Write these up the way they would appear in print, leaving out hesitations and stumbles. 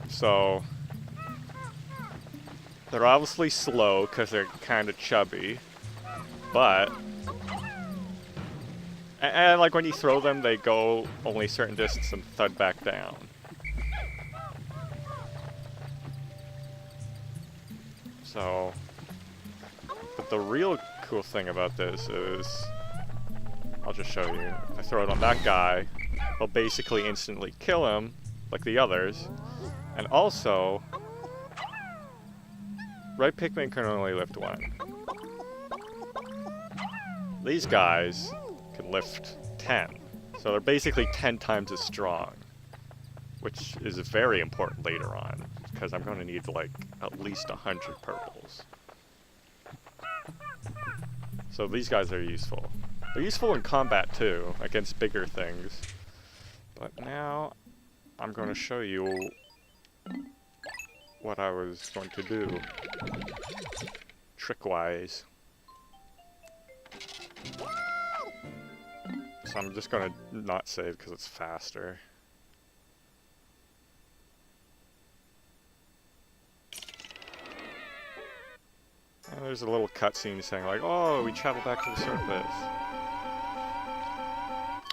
So they're obviously slow because they're kind of chubby, but and like when you throw them, they go only a certain distance and thud back down. So, but the real cool thing about this is, I'll just show you. If I throw it on that guy, it'll basically instantly kill him, like the others. And also, red Pikmin can only lift one. These guys can lift 10. So they're basically 10 times as strong. Which is very important later on, because I'm going to need like at least 100 purples. So these guys are useful. They're useful in combat too, against bigger things. But now, I'm going to show you what I was going to do, trick-wise. So I'm just going to not save because it's faster. And there's a little cutscene saying like, oh, we travel back to the surface.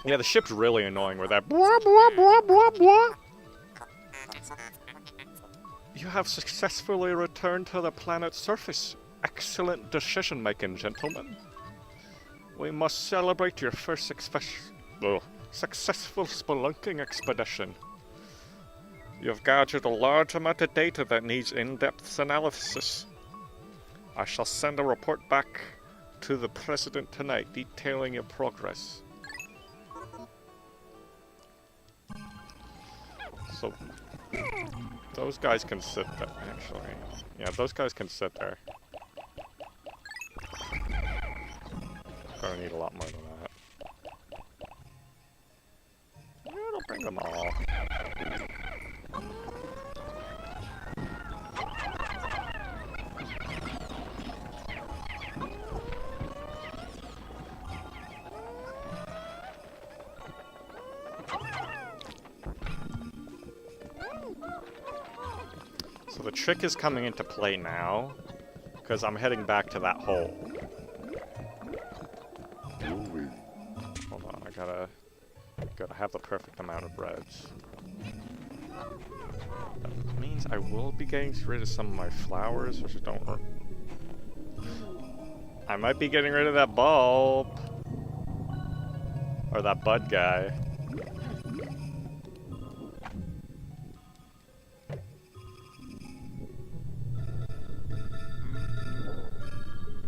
Yeah, the ship's really annoying with that blah, blah, blah, blah, blah. You have successfully returned to the planet's surface. Excellent decision-making, gentlemen. We must celebrate your first successful spelunking expedition. You've gathered a large amount of data that needs in-depth analysis. I shall send a report back to the President tonight detailing your progress. So, those guys can sit there, actually. Yeah, those guys can sit there. Gonna need a lot more than that. Yeah, it'll bring them all. So the trick is coming into play now, because I'm heading back to that hole. Hold on, I gotta have the perfect amount of reds. That means I will be getting rid of some of my flowers, which don't work. I might be getting rid of that bulb. Or that bud guy.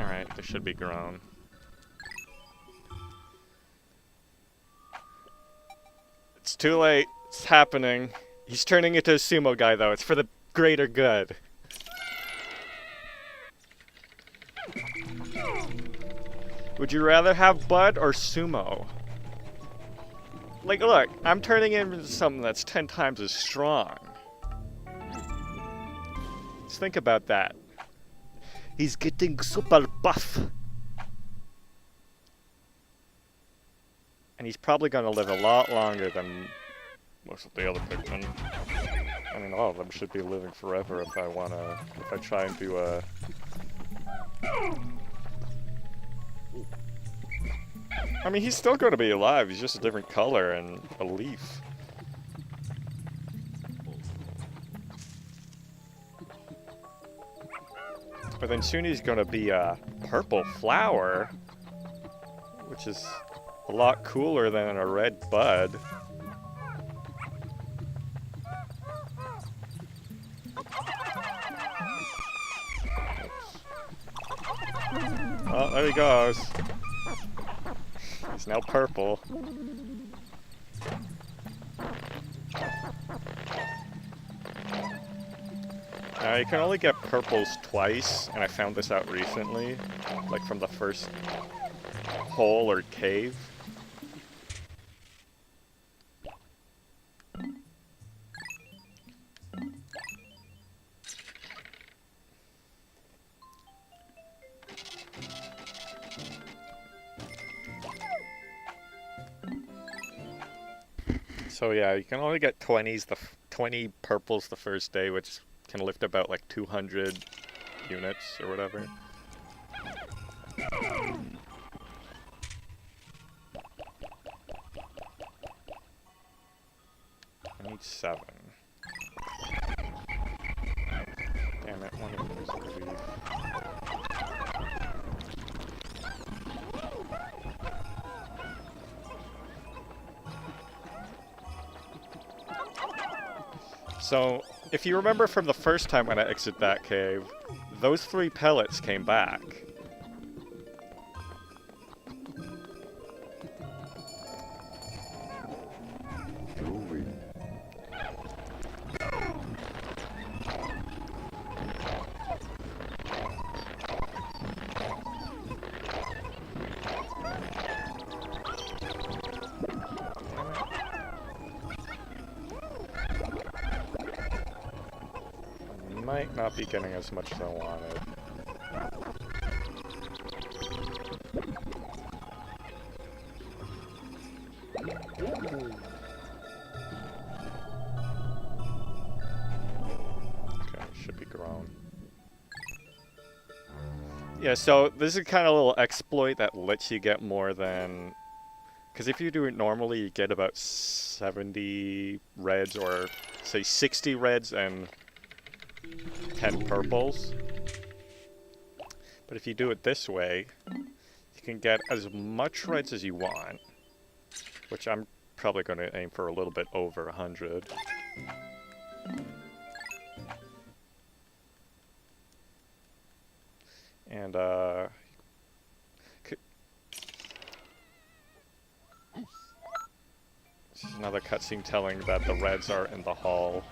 Alright, they should be grown. It's too late. It's happening. He's turning into a sumo guy, though. It's for the greater good. Would you rather have Bud or Sumo? Like, look, I'm turning him into something that's 10 times as strong. Just think about that. He's getting super buff. And he's probably going to live a lot longer than most of the other Pikmin. I mean, all of them should be living forever if I try and do a... I mean, he's still going to be alive, he's just a different color and a leaf. But then soon he's going to be a purple flower, which is a lot cooler than a red bud. Oh, there he goes. He's now purple. Now you can only get purples twice, and I found this out recently, like from the first hole or cave. So yeah, you can only get 20s 20 purples the first day, which can lift about like 200 units or whatever. I need 7. Damn it, one of them is gonna leave. So, if you remember from the first time when I exited that cave, those 3 pellets came back. Might not be getting as much as I wanted. Okay, should be grown. Yeah, so this is kind of a little exploit that lets you get more than... Because if you do it normally, you get about 70 reds, or say 60 reds and 10 purples. But if you do it this way, you can get as much reds as you want, which I'm probably going to aim for a little bit over 100. And this is another cutscene telling that the reds are in the hall.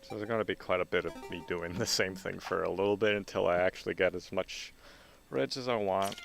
So there's going to be quite a bit of me doing the same thing for a little bit until I actually get as much reds as I want.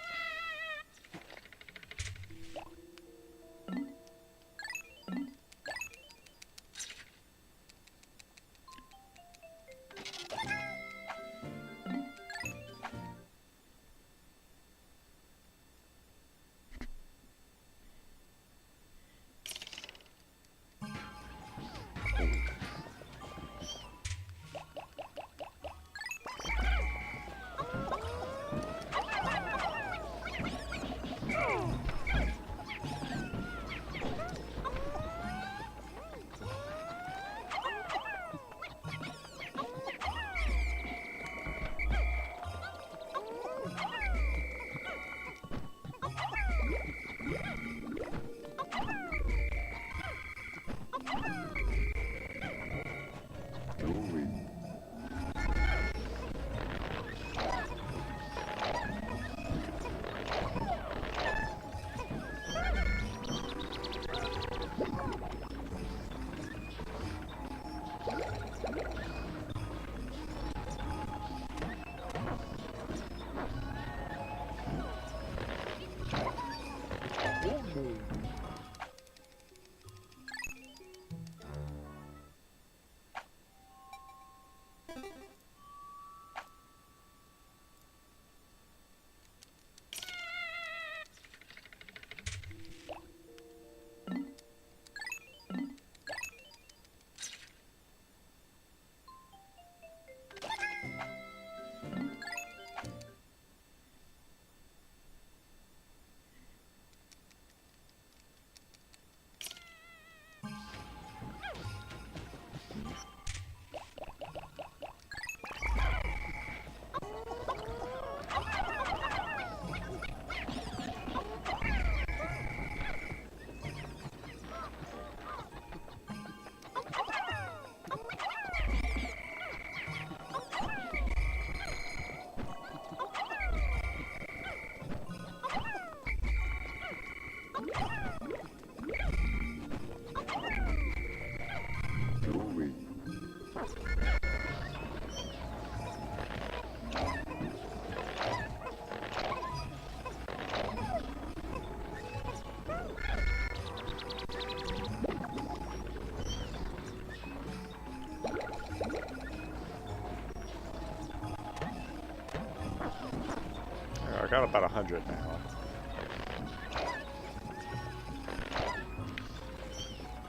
got about 100 now.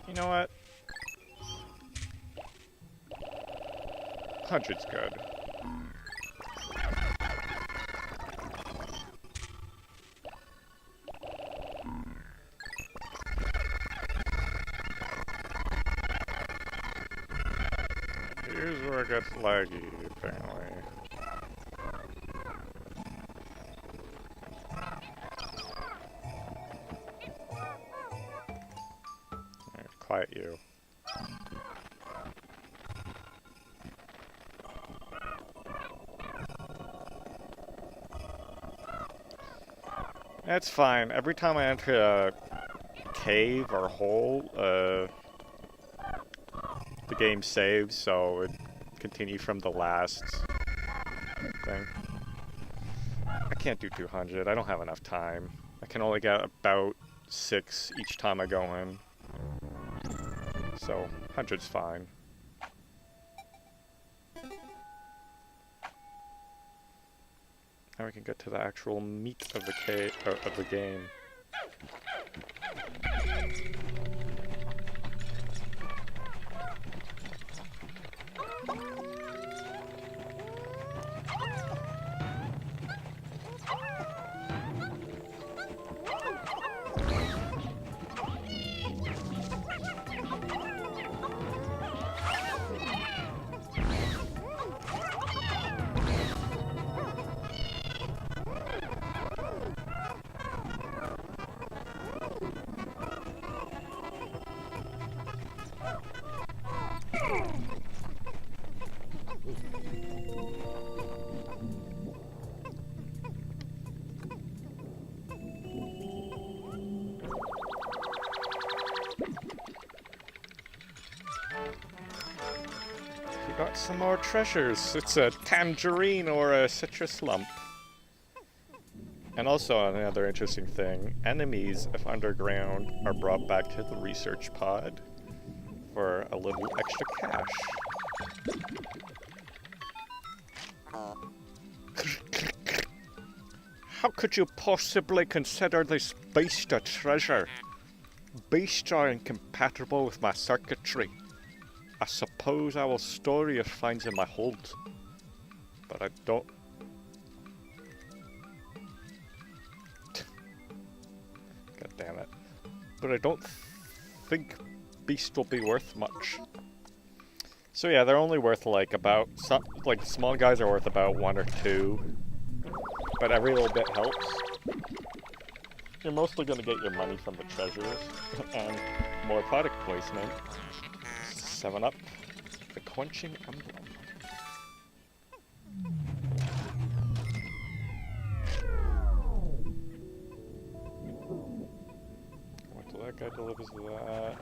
You know what? 100's good. Here's where it gets laggy, apparently. Alright, quiet you. That's fine. Every time I enter a cave or hole, the game saves, so it continues from the last thing. I can't do 200. I don't have enough time. I can only get about 6 each time I go in. So 100's fine. Now we can get to the actual meat of the game. Got some more treasures. It's a tangerine or a citrus lump. And also another interesting thing, enemies, if underground, are brought back to the research pod for a little extra cash. How could you possibly consider this beast a treasure? Beasts are incompatible with my circuitry. I suppose I will store your finds in my hold, but I don't... God damn it. But I don't think beasts will be worth much. So yeah, they're only worth like about... like small guys are worth about 1 or 2, but every little bit helps. You're mostly going to get your money from the treasures and more product placement. 7-Up, the quenching emblem. What till that guy delivers that?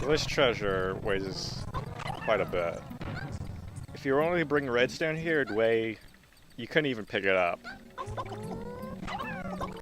This treasure weighs quite a bit. If you only bring reds down here, it'd weigh... you couldn't even pick it up.